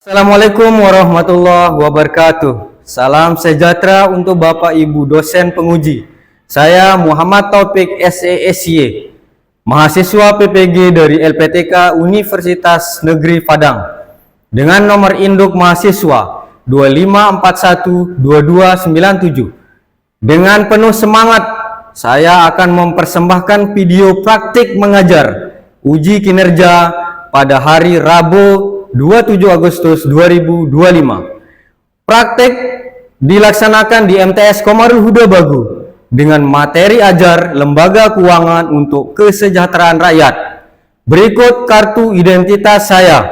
Assalamualaikum warahmatullahi wabarakatuh. Salam sejahtera untuk Bapak Ibu dosen penguji. Saya Muhammad Taufik SESY, mahasiswa PPG dari LPTK Universitas Negeri Padang, dengan nomor induk mahasiswa 25412297. Dengan penuh semangat, saya akan mempersembahkan video praktik mengajar uji kinerja pada hari Rabu 27 Agustus 2025. Praktek dilaksanakan di MTS Komarul Huda Bagu dengan materi ajar Lembaga Keuangan untuk Kesejahteraan Rakyat. Berikut kartu identitas saya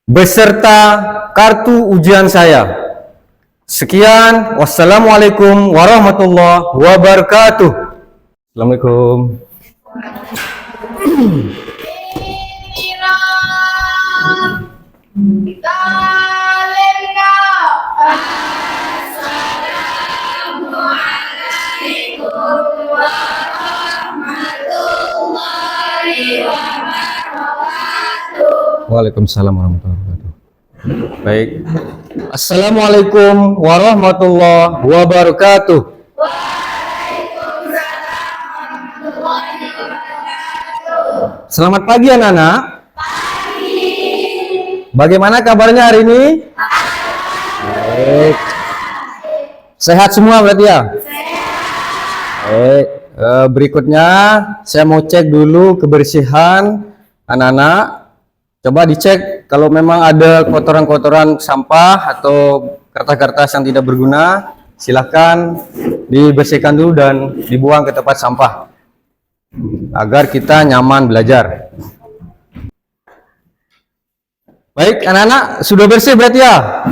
beserta kartu ujian saya. Sekian, wassalamualaikum warahmatullahi wabarakatuh. Assalamualaikum. Waalaikumsalam warahmatullahi wabarakatuh. Baik. Assalamualaikum warahmatullahi wabarakatuh. Selamat pagi anak-anak. Bagaimana kabarnya hari ini? Baik. Sehat semua berarti ya? Baik. Berikutnya saya mau cek dulu kebersihan anak-anak. Coba dicek kalau memang ada kotoran-kotoran sampah atau kertas-kertas yang tidak berguna, silahkan dibersihkan dulu dan dibuang ke tempat sampah agar kita nyaman belajar. Baik, anak-anak sudah bersih berarti ya?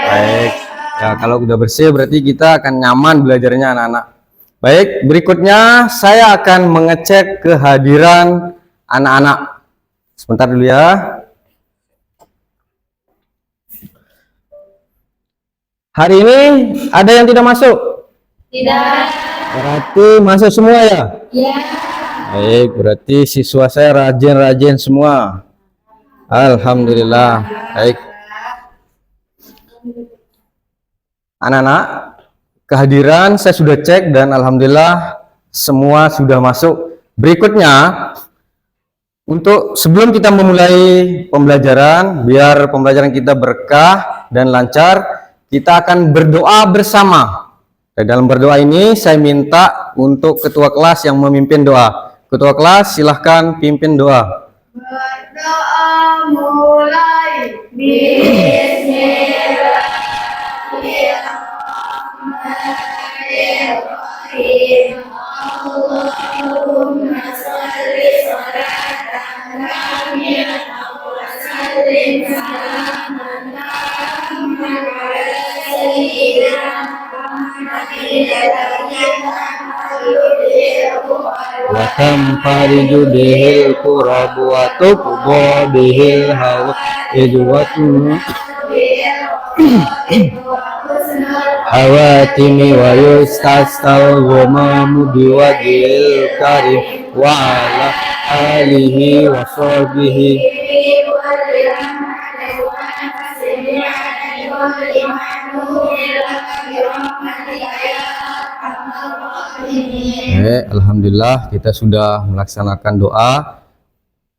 Baik. Ya, kalau sudah bersih berarti kita akan nyaman belajarnya anak-anak. Baik, berikutnya saya akan mengecek kehadiran anak-anak. Sebentar dulu ya. Hari ini ada yang tidak masuk? Tidak. Berarti masuk semua ya? Iya. Baik, berarti siswa saya rajin-rajin semua. Alhamdulillah. Baik. Anak-anak, kehadiran saya sudah cek dan alhamdulillah semua sudah masuk. Berikutnya, untuk sebelum kita memulai pembelajaran, biar pembelajaran kita berkah dan lancar, kita akan berdoa bersama. Dan dalam berdoa ini saya minta untuk ketua kelas yang memimpin doa. Ketua kelas silahkan pimpin doa. Berdoa mulai. Bismillahirrahmanirrahim. Allahumma sholli sholatan kamilatan wa sallim salaman tamman ala sayyidina Wa tanfariju bihil qurabu wa tuqba bihil hawa ijwatu hawatimi wa yustastal ghumamu biwajil karim wa ala alihi wa sahbihi. Alhamdulillah kita sudah melaksanakan doa.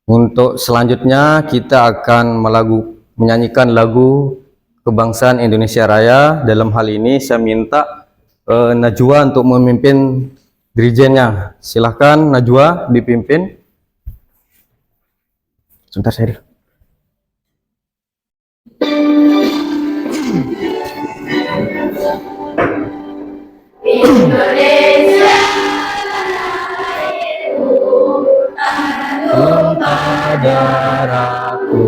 Untuk selanjutnya kita akan menyanyikan lagu kebangsaan Indonesia Raya. Dalam hal ini saya minta Najwa untuk memimpin dirijennya. Silahkan Najwa dipimpin. Sebentar saya. Indonesia darahku,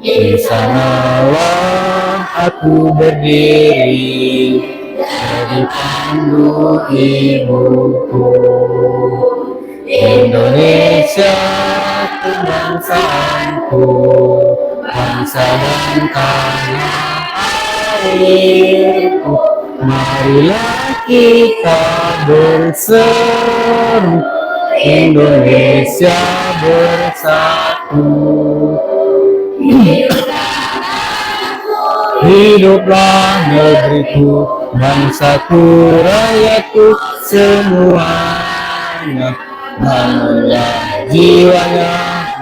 di sanalah aku berdiri, jadi pandu ibuku. Indonesia kebangsaanku, bangsa dan tanah airku. Marilah kita berseru, Indonesia bersatu. Hiduplah negeriku, bangsaku, rakyatku, semuanya. Bangunlah jiwanya,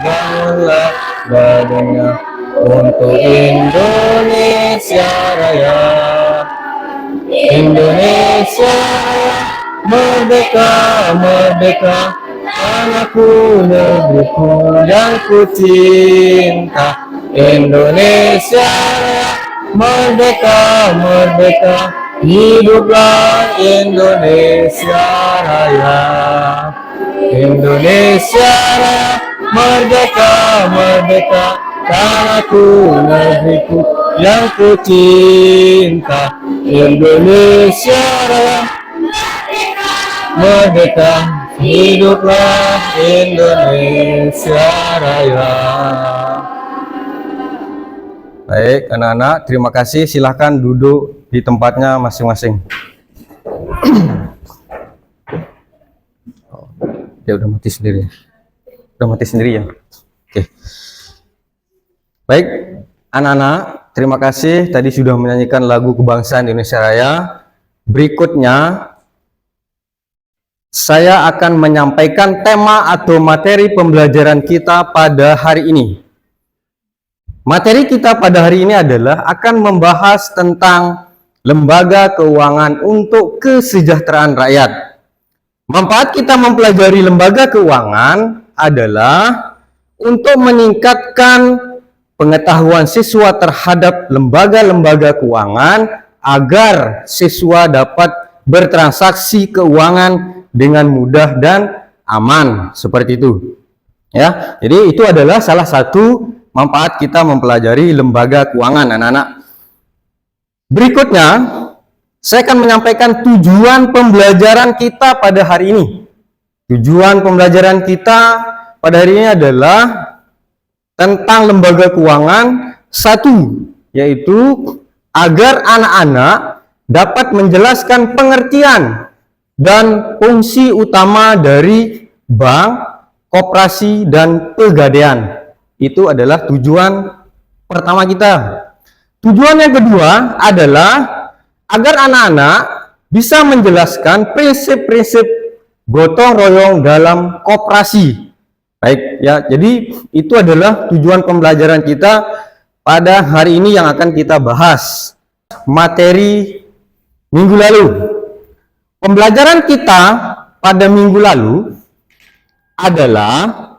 bangunlah badannya, untuk Indonesia Raya. Indonesia Raya, merdeka, merdeka, tanahku, negeriku yang ku cinta. Indonesia Raya, merdeka, merdeka, hiduplah Indonesia Raya. Indonesia Raya, merdeka, merdeka, tanahku, negeriku yang ku cinta. Indonesia Raya, merdeka, hiduplah Indonesia Raya. Baik, anak-anak, terima kasih. Silahkan duduk di tempatnya masing-masing. Ya udah mati sendiri. Udah mati sendiri ya. Oke. Baik, anak-anak, terima kasih tadi sudah menyanyikan lagu kebangsaan Indonesia Raya. Berikutnya saya akan menyampaikan tema atau materi pembelajaran kita pada hari ini. Materi kita pada hari ini adalah akan membahas tentang lembaga keuangan untuk kesejahteraan rakyat. Manfaat kita mempelajari lembaga keuangan adalah untuk meningkatkan pengetahuan siswa terhadap lembaga-lembaga keuangan agar siswa dapat bertransaksi keuangan dengan mudah dan aman, seperti itu. Ya, jadi itu adalah salah satu manfaat kita mempelajari lembaga keuangan, anak-anak. Berikutnya, saya akan menyampaikan tujuan pembelajaran kita pada hari ini. Tujuan pembelajaran kita pada hari ini adalah tentang lembaga keuangan. Satu, yaitu agar anak-anak dapat menjelaskan pengertian dan fungsi utama dari bank, koperasi, dan pegadaian. Itu adalah tujuan pertama kita. Tujuan yang kedua adalah agar anak-anak bisa menjelaskan prinsip-prinsip gotong royong dalam koperasi. Baik ya, jadi itu adalah tujuan pembelajaran kita pada hari ini yang akan kita bahas. Materi minggu lalu. Pembelajaran kita pada minggu lalu adalah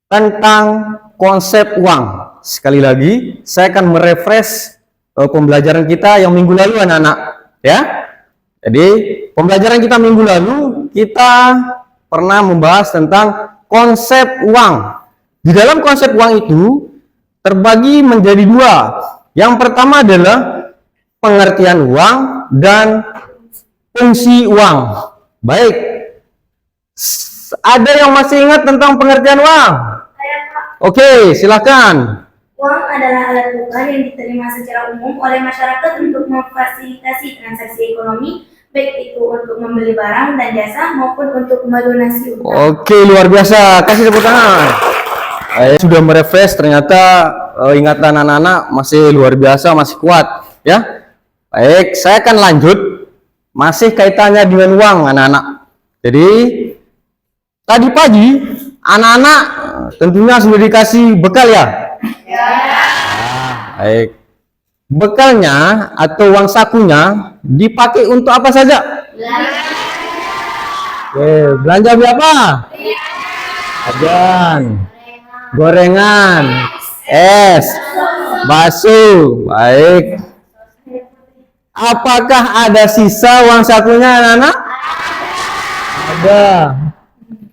tentang konsep uang. Sekali lagi, saya akan merefresh pembelajaran kita yang minggu lalu, anak-anak. Ya, jadi pembelajaran kita minggu lalu kita pernah membahas tentang konsep uang. Di dalam konsep uang itu terbagi menjadi dua. Yang pertama adalah pengertian uang dan fungsi uang. Baik, ada yang masih ingat tentang pengertian uang? Oke, silakan. Uang adalah alat tukar yang diterima secara umum oleh masyarakat untuk memfasilitasi transaksi ekonomi, baik itu untuk membeli barang dan jasa maupun untuk melunasi utang. Oke, luar biasa. Kasih tepuk tangan. Sudah merefresh, ternyata ingatan anak-anak masih luar biasa, masih kuat. Ya, baik. Saya akan lanjut. Masih kaitannya dengan uang, anak-anak. Jadi tadi pagi anak-anak tentunya sudah dikasih bekal ya. Baik. Bekalnya atau uang sakunya dipakai untuk apa saja? Belanja beli apa? Jajan, gorengan, es, bakso. Baik. Apakah ada sisa uang sakunya, anak-anak? Ada.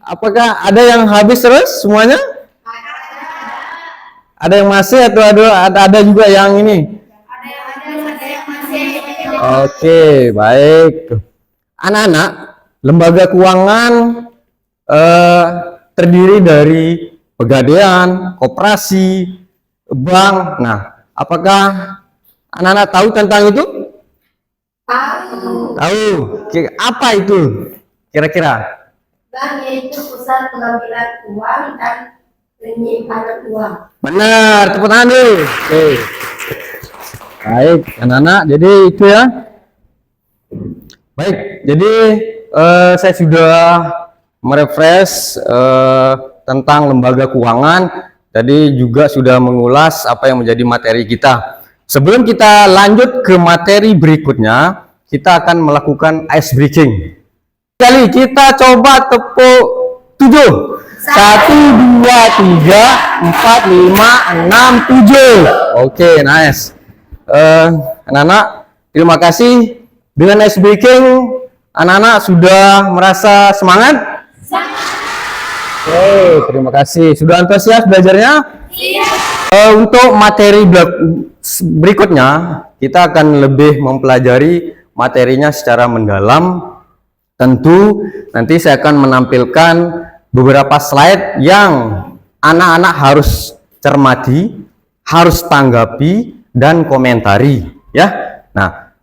Apakah ada yang habis terus semuanya? Ada yang masih atau ada juga yang ini? Ada yang masih. Oke, baik. Anak-anak, lembaga keuangan terdiri dari pegadaian, koperasi, bank. Nah, apakah anak-anak tahu tentang itu? Tahu. Oke, apa itu kira-kira? Bank yaitu pusat pengambilan uang dan penyimpanan uang. Benar, tepuk tangan dulu. Oke. Baik, anak-anak, jadi itu ya. Baik, jadi saya sudah merefresh tentang lembaga keuangan. Tadi juga sudah mengulas apa yang menjadi materi kita. Sebelum kita lanjut ke materi berikutnya, kita akan melakukan ice breaking. Kali kita coba tepuk 7. 1, 2, 3, 4, 5, 6, 7. Oke, nice. Anak-anak, terima kasih. Dengan ice breaking, anak-anak sudah merasa semangat? Oke, terima kasih. Sudah antusias belajarnya? Iya. Untuk materi berikutnya, kita akan lebih mempelajari materinya secara mendalam. Tentu nanti saya akan menampilkan beberapa slide yang anak-anak harus cermati, harus tanggapi, dan komentari. Ya. Nah,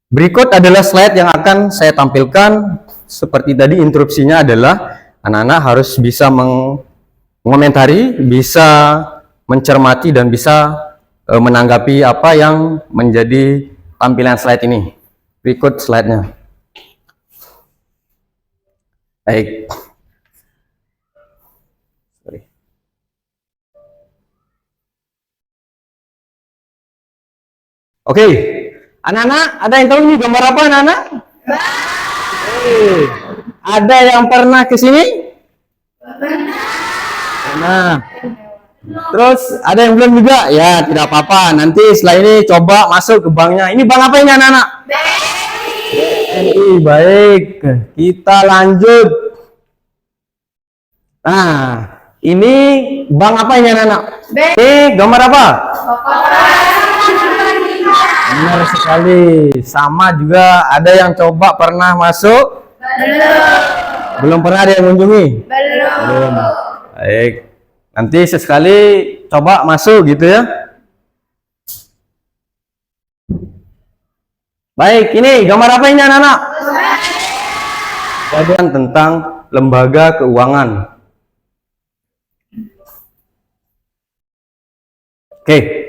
berikut adalah slide yang akan saya tampilkan. Seperti tadi instruksinya adalah anak-anak harus bisa mengomentari, bisa mencermati, dan bisa menanggapi apa yang menjadi tampilan slide ini. Berikut slide-nya. Baik. Oke, anak-anak, ada yang tahu ini gambar apa, anak-anak? Ada yang pernah ke sini? Nah, terus ada yang belum juga? Ya, tidak apa-apa. Nanti setelah ini coba masuk ke banknya. Ini bank apa ini, anak-anak? BNI. Baik, kita lanjut. Nah, ini bank apa ini, anak-anak? Ini gambar apa? Benar sekali. Sama juga. Ada yang coba pernah masuk? Belum pernah ada yang mengunjungi? Belum. Baik. Nanti sesekali coba masuk gitu ya. Baik, ini gambar apa ini, anak-anak? Kajian tentang lembaga keuangan. Oke.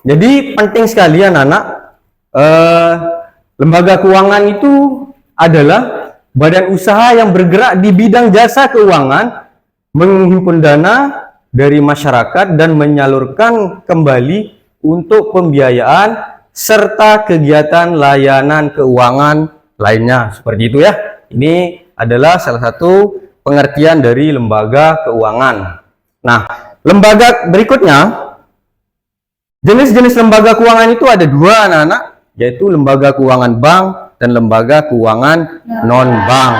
Jadi penting sekali, anak-anak. Lembaga keuangan itu adalah badan usaha yang bergerak di bidang jasa keuangan, menghimpun dana dari masyarakat dan menyalurkan kembali untuk pembiayaan serta kegiatan layanan keuangan lainnya. Seperti itu ya. Ini adalah salah satu pengertian dari lembaga keuangan. Nah, lembaga berikutnya, jenis-jenis lembaga keuangan itu ada dua, anak-anak, yaitu lembaga keuangan bank dan lembaga keuangan non-bank.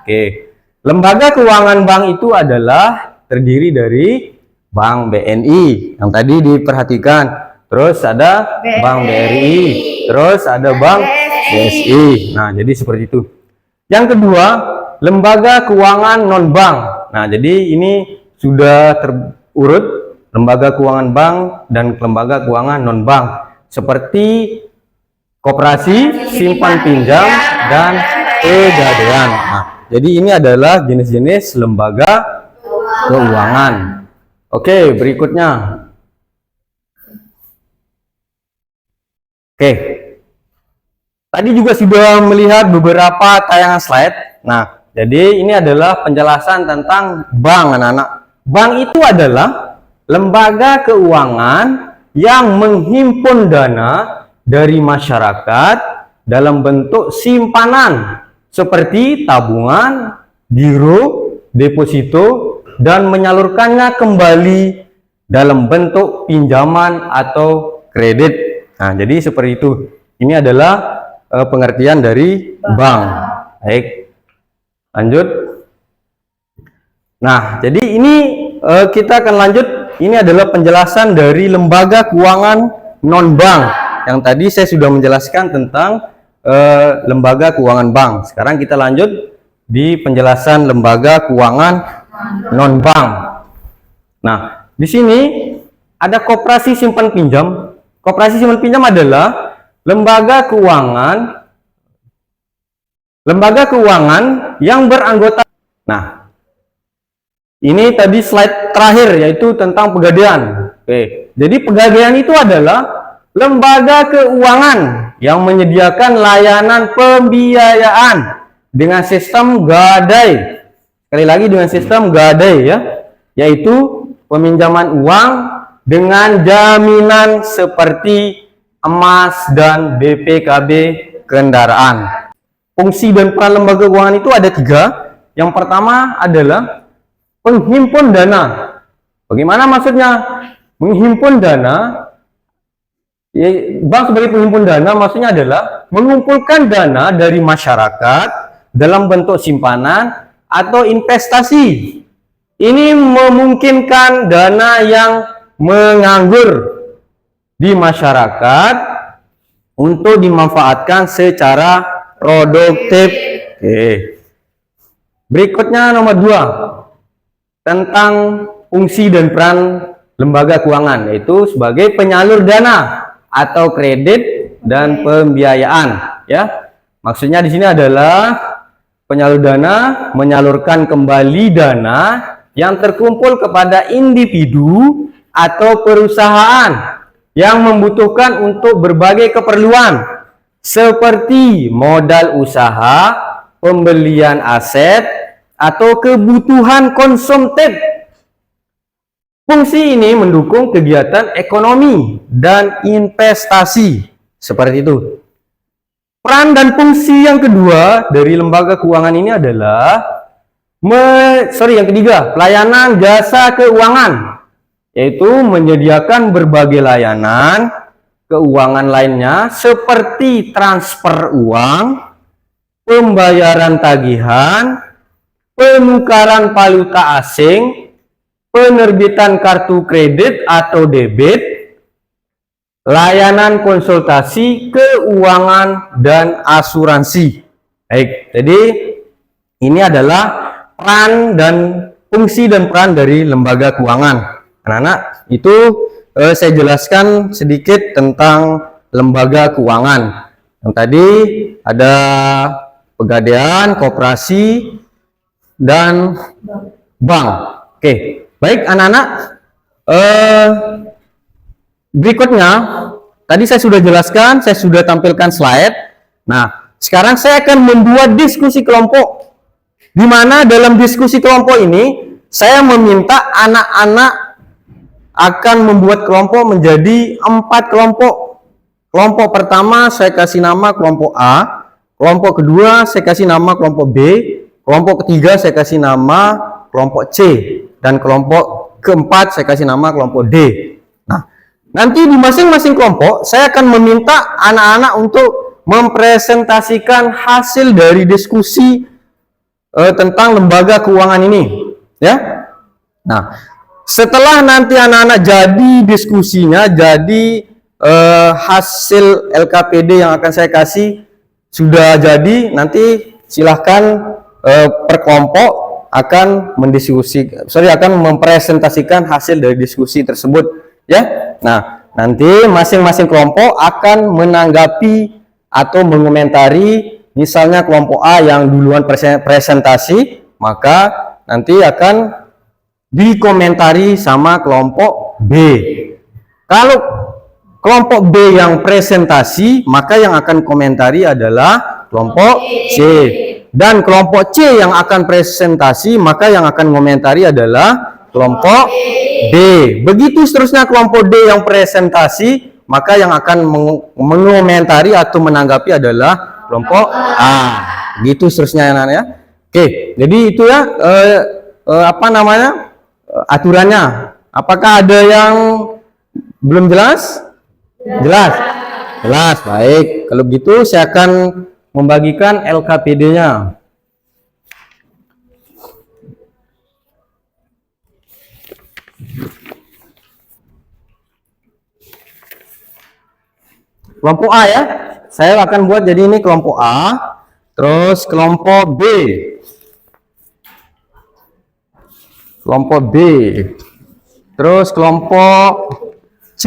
Oke. Lembaga keuangan bank itu adalah terdiri dari Bank BNI yang tadi diperhatikan. Terus ada Bank BRI, terus ada Bank BSI. Nah, jadi seperti itu. Yang kedua, lembaga keuangan non-bank. Nah, jadi ini sudah terurut lembaga keuangan bank dan lembaga keuangan non-bank seperti koperasi, simpan pinjam, dan pegadaian. Nah, jadi ini adalah jenis-jenis lembaga keuangan. Oke, berikutnya. Oke. Tadi juga sudah melihat beberapa tayangan slide. Nah, jadi ini adalah penjelasan tentang bank, anak-anak. Bank itu adalah lembaga keuangan yang menghimpun dana dari masyarakat dalam bentuk simpanan seperti tabungan, giro, deposito, dan menyalurkannya kembali dalam bentuk pinjaman atau kredit. Nah, jadi seperti itu. Ini adalah pengertian dari bank. Baik, lanjut. Nah, jadi ini kita akan lanjut. Ini adalah penjelasan dari lembaga keuangan non-bank. Yang tadi saya sudah menjelaskan tentang lembaga keuangan bank. Sekarang kita lanjut di penjelasan lembaga keuangan non-bank. Nah, di sini ada koperasi simpan pinjam. Koperasi simpan pinjam adalah lembaga keuangan yang beranggota. Nah, Ini tadi slide terakhir yaitu tentang Pegadaian. Oke, jadi Pegadaian itu adalah lembaga keuangan yang menyediakan layanan pembiayaan dengan sistem gadai. Sekali lagi dengan sistem gadai ya, yaitu peminjaman uang dengan jaminan seperti emas dan BPKB kendaraan. Fungsi dan peran lembaga keuangan itu ada 3. Yang pertama adalah penghimpun dana. Bagaimana maksudnya? Menghimpun dana, bank sebagai penghimpun dana maksudnya adalah mengumpulkan dana dari masyarakat dalam bentuk simpanan atau investasi. Ini memungkinkan dana yang menganggur di masyarakat untuk dimanfaatkan secara produktif. Oke. Berikutnya nomor 2 tentang fungsi dan peran lembaga keuangan, yaitu sebagai penyalur dana atau kredit dan pembiayaan ya. Maksudnya di sini adalah penyalur dana menyalurkan kembali dana yang terkumpul kepada individu atau perusahaan yang membutuhkan untuk berbagai keperluan seperti modal usaha, pembelian aset, atau kebutuhan konsumtif. Fungsi ini mendukung kegiatan ekonomi dan investasi. Seperti itu. Peran dan fungsi yang kedua dari lembaga keuangan ini adalah yang ketiga, pelayanan jasa keuangan, yaitu menyediakan berbagai layanan keuangan lainnya seperti transfer uang, pembayaran tagihan, penukaran valuta asing, penerbitan kartu kredit atau debit, layanan konsultasi keuangan dan asuransi. Baik, jadi ini adalah peran dan fungsi dan peran dari lembaga keuangan. Anak-anak, itu saya jelaskan sedikit tentang lembaga keuangan. Yang tadi ada Pegadaian, koperasi, dan bank. Oke, baik anak-anak. Berikutnya, tadi saya sudah jelaskan, saya sudah tampilkan slide. Nah, sekarang saya akan membuat diskusi kelompok. Di mana dalam diskusi kelompok ini, saya meminta anak-anak akan membuat kelompok menjadi 4 kelompok. Kelompok pertama saya kasih nama kelompok A, kelompok kedua saya kasih nama kelompok B, kelompok ketiga saya kasih nama kelompok C, dan kelompok keempat saya kasih nama kelompok D. Nah, nanti di masing-masing kelompok saya akan meminta anak-anak untuk mempresentasikan hasil dari diskusi tentang lembaga keuangan ini, ya. Nah, setelah nanti anak-anak jadi diskusinya, jadi hasil LKPD yang akan saya kasih sudah jadi, nanti silahkan per kelompok akan akan mempresentasikan hasil dari diskusi tersebut, ya. Nah, nanti masing-masing kelompok akan menanggapi atau mengomentari. Misalnya kelompok A yang duluan presentasi, maka nanti akan dikomentari sama kelompok B. Kalau kelompok B yang presentasi, maka yang akan komentari adalah kelompok C. Dan kelompok C yang akan presentasi, maka yang akan komentari adalah kelompok D. Begitu seterusnya kelompok D yang presentasi, maka yang akan mengomentari atau menanggapi adalah kelompok A. Gitu seterusnya ya. Oke, jadi itu ya aturannya. Apakah ada yang belum jelas? Jelas? Jelas, baik. Kalau gitu saya akan membagikan LKPD-nya. Kelompok A ya. Saya akan buat jadi ini kelompok A, terus kelompok B. Kelompok B. Terus kelompok C.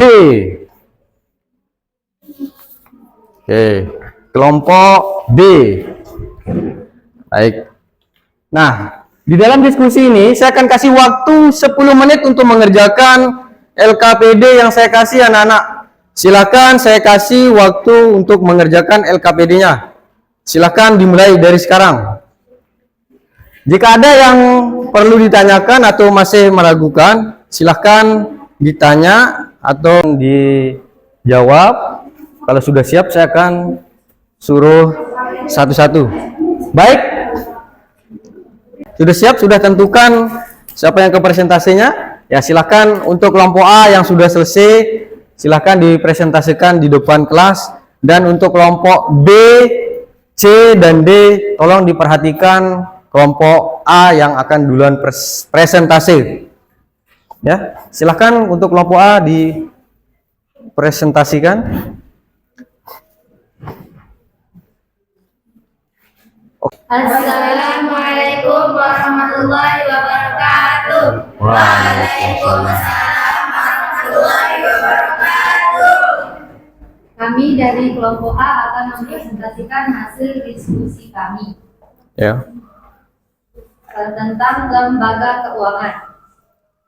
Oke, kelompok D. Baik. Nah, Di dalam diskusi ini saya akan kasih waktu 10 menit untuk mengerjakan LKPD yang saya kasih anak-anak. Silakan saya kasih waktu untuk mengerjakan LKPD-nya. Silakan dimulai dari sekarang. Jika ada yang perlu ditanyakan atau masih meragukan, silakan ditanya atau dijawab. Kalau sudah siap saya akan suruh satu-satu. Baik. Sudah siap? Sudah tentukan siapa yang ke presentasinya? Ya, silakan untuk kelompok A yang sudah selesai, silakan dipresentasikan di depan kelas. Dan untuk kelompok B, C, dan D, tolong diperhatikan kelompok A yang akan duluan presentasi. Ya, silakan untuk kelompok A dipresentasikan. Assalamualaikum warahmatullahi wabarakatuh. Waalaikumsalam warahmatullahi wabarakatuh. Kami dari kelompok A akan mempresentasikan hasil diskusi kami Ya. tentang lembaga keuangan.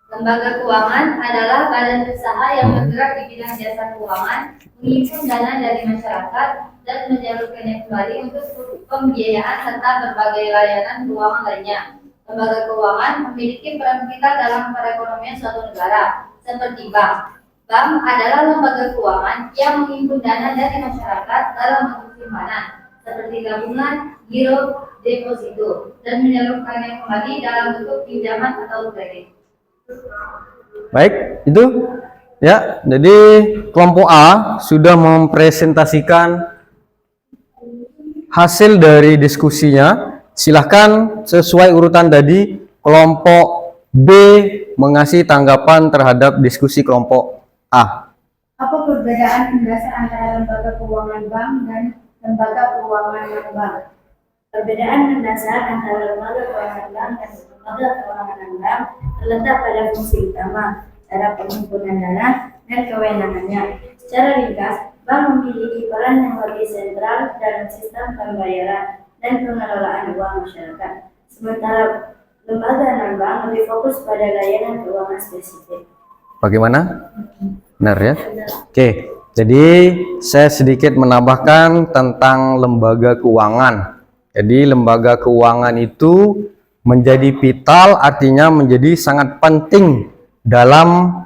Lembaga keuangan adalah badan usaha yang bergerak di bidang jasa keuangan, menghimpun dana dari masyarakat dan menyalurkannya kembali untuk pembiayaan serta berbagai layanan keuangan lainnya. Lembaga keuangan memiliki peran vital dalam perekonomian suatu negara, seperti bank. Bank adalah lembaga keuangan yang menghimpun dana dari masyarakat dalam bentuk simpanan, seperti tabungan, giro, deposito, dan menyalurkannya kembali dalam bentuk pinjaman atau kredit. Baik, itu ya. Jadi kelompok A sudah mempresentasikan hasil dari diskusinya. Silahkan sesuai urutan tadi, kelompok B mengasih tanggapan terhadap diskusi kelompok A. Apa perbedaan mendasar antara lembaga keuangan bank dan lembaga keuangan non-bank? Perbedaan mendasar antara lembaga keuangan bank dan lembaga keuangan non-bank terletak pada fungsi utama, cara penghimpunan dana, dan kewenangannya. Secara ringkas, bank memiliki peran yang lebih sentral dalam sistem pembayaran dan pengelolaan uang masyarakat. Sementara lembaga non-bank lebih fokus pada layanan keuangan spesifik. Bagaimana? Benar ya? Oke, jadi saya sedikit menambahkan tentang lembaga keuangan. Jadi lembaga keuangan itu menjadi vital, artinya menjadi sangat penting dalam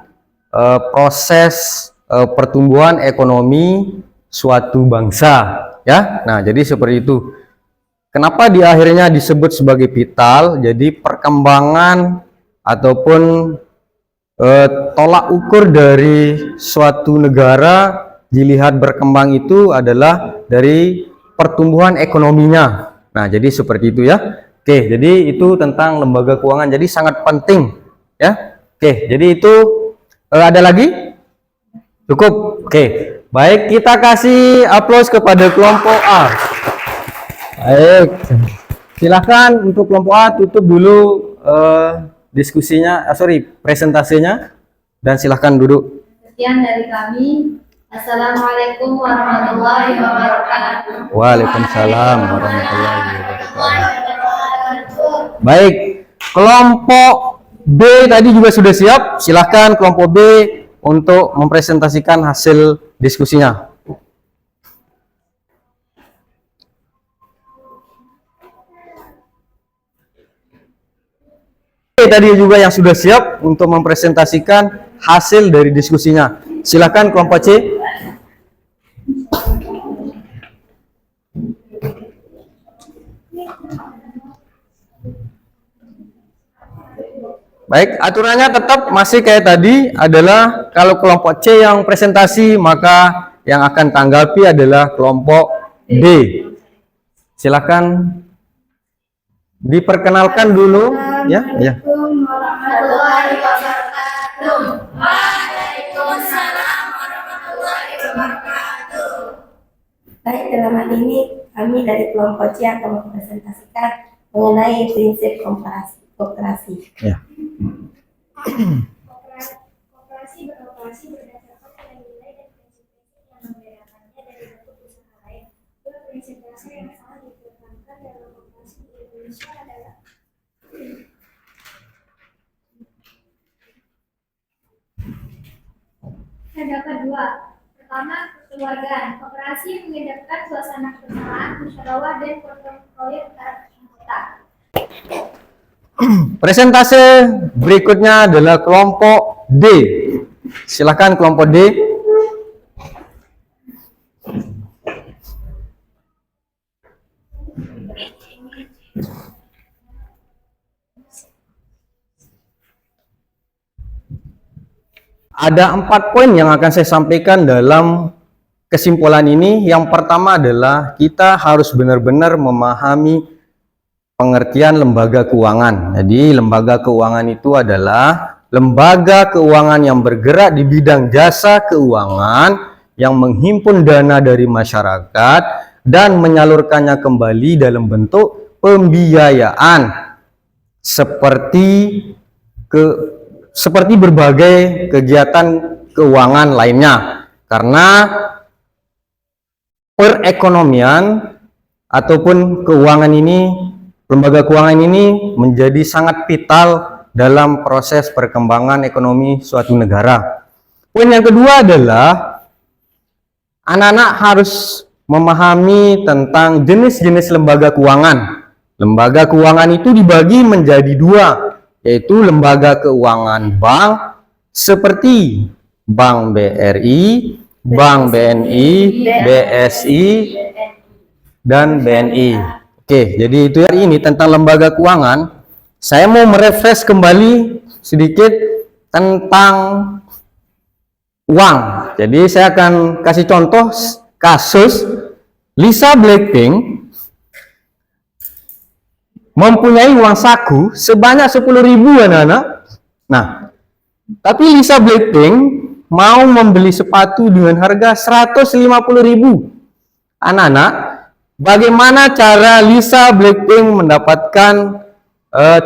proses pertumbuhan ekonomi suatu bangsa, ya. Nah, jadi seperti itu. Kenapa di akhirnya disebut sebagai vital? Jadi perkembangan ataupun tolak ukur dari suatu negara dilihat berkembang itu adalah dari pertumbuhan ekonominya. Nah, jadi seperti itu ya. Oke, jadi itu tentang lembaga keuangan. Jadi sangat penting ya. Oke, jadi itu ada lagi? Cukup. Oke. Baik, kita kasih aplaus kepada kelompok A. Baik. Silakan untuk kelompok A tutup dulu diskusinya, presentasinya, dan silahkan duduk. Sekian dari kami. Assalamualaikum warahmatullahi wabarakatuh. Waalaikumsalam warahmatullahi wabarakatuh. Baik, kelompok B tadi juga sudah siap. Silahkan kelompok B untuk mempresentasikan hasil diskusinya. Tadi juga yang sudah siap untuk mempresentasikan hasil dari diskusinya. Silakan kelompok C. Baik, aturannya tetap masih kayak tadi, adalah kalau kelompok C yang presentasi, maka yang akan tanggapi adalah kelompok D. Silakan diperkenalkan dulu, ya. Assalamualaikum warahmatullahi wabarakatuh. Waalaikumsalam warahmatullahi wabarakatuh. Baik, dalam hal ini kami dari kelompok C akan mempresentasikan mengenai prinsip koperasi. Ya. Koperasi beroperasi berdasarkan nilai-nilai dan prinsip-prinsip yang membedakannya dari bentuk usaha lain. Dua prinsip dasar yang sangat ditekankan dalam koperasi di Indonesia adalah kedua. Pertama, kekeluargaan. Operasi mengidapkan suasana kebersamaan, musyawarah, dan gotong royong antara anggota. Presentase berikutnya adalah kelompok D. Silakan kelompok D. Ada 4 poin yang akan saya sampaikan dalam kesimpulan ini. Yang pertama adalah kita harus benar-benar memahami pengertian lembaga keuangan. Jadi lembaga keuangan itu adalah lembaga keuangan yang bergerak di bidang jasa keuangan yang menghimpun dana dari masyarakat dan menyalurkannya kembali dalam bentuk pembiayaan seperti berbagai kegiatan keuangan lainnya. Karena perekonomian ataupun keuangan ini, lembaga keuangan ini menjadi sangat vital dalam proses perkembangan ekonomi suatu negara. Poin yang kedua adalah anak-anak harus memahami tentang jenis-jenis lembaga keuangan. Lembaga keuangan itu dibagi menjadi 2, yaitu lembaga keuangan bank seperti Bank BRI, Bank BNI, BSI, dan BNI. Oke, jadi itu hari ini tentang lembaga keuangan. Saya mau merefresh kembali sedikit tentang uang. Jadi saya akan kasih contoh kasus Lisa Blackpink mempunyai uang saku sebanyak 10.000 anak-anak. Nah, tapi Lisa Blackpink mau membeli sepatu dengan harga 150.000. Anak-anak, bagaimana cara Lisa Blackpink mendapatkan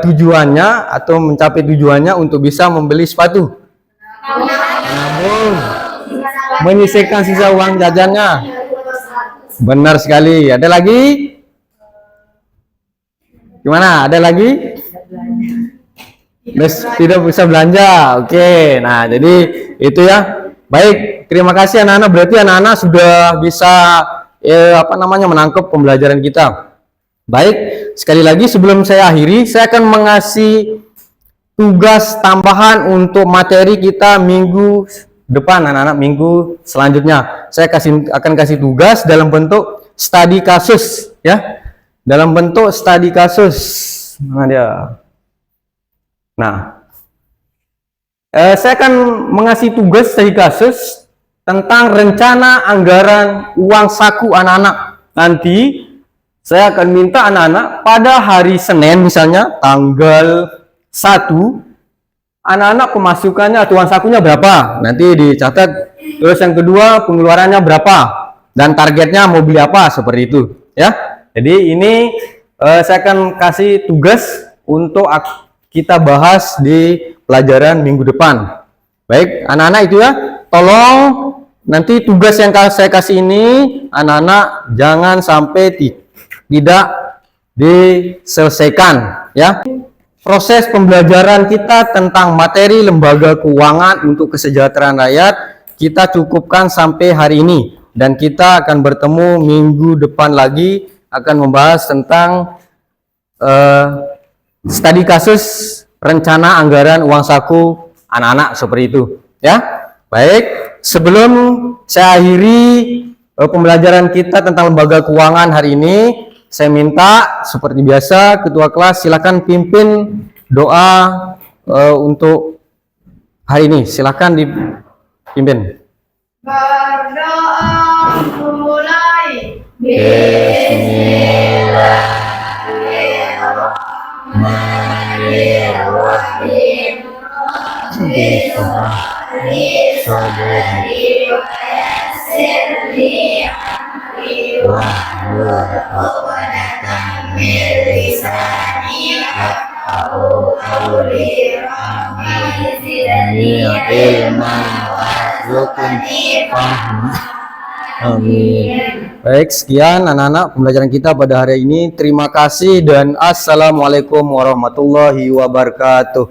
tujuannya atau mencapai tujuannya untuk bisa membeli sepatu? Menabung, menyisihkan sisa uang jajannya. Benar sekali. Ada lagi? Gimana? Ada lagi? Tidak bisa belanja. Oke. Nah, jadi itu ya. Baik, terima kasih anak-anak. Berarti anak-anak sudah bisa menangkap pembelajaran kita. Baik, sekali lagi sebelum saya akhiri, saya akan mengasih tugas tambahan untuk materi kita minggu depan, anak-anak. Minggu selanjutnya saya akan kasih tugas dalam bentuk studi kasus, ya, dalam bentuk studi kasus. Mana dia? Nah, saya akan mengasih tugas studi kasus tentang rencana anggaran uang saku anak-anak. Nanti saya akan minta anak-anak pada hari Senin misalnya tanggal 1, anak-anak pemasukannya atau uang sakunya berapa, nanti dicatat. Terus yang kedua, pengeluarannya berapa dan targetnya mau beli apa, seperti itu ya. Jadi ini saya akan kasih tugas untuk kita bahas di pelajaran minggu depan. Baik anak-anak, itu ya, tolong nanti tugas yang saya kasih ini anak-anak jangan sampai tidak diselesaikan ya. Proses pembelajaran kita tentang materi lembaga keuangan untuk kesejahteraan rakyat kita cukupkan sampai hari ini, dan kita akan bertemu minggu depan lagi akan membahas tentang studi kasus rencana anggaran uang saku anak-anak, seperti itu ya. Baik, sebelum saya akhiri pembelajaran kita tentang lembaga keuangan hari ini, saya minta seperti biasa ketua kelas silakan pimpin doa untuk hari ini. Silakan dipimpin. Berdoa mulai. Bismillahirrahmanirrahim. Amin. Baik, sekian anak-anak pembelajaran kita pada hari ini. Terima kasih dan assalamualaikum warahmatullahi wabarakatuh.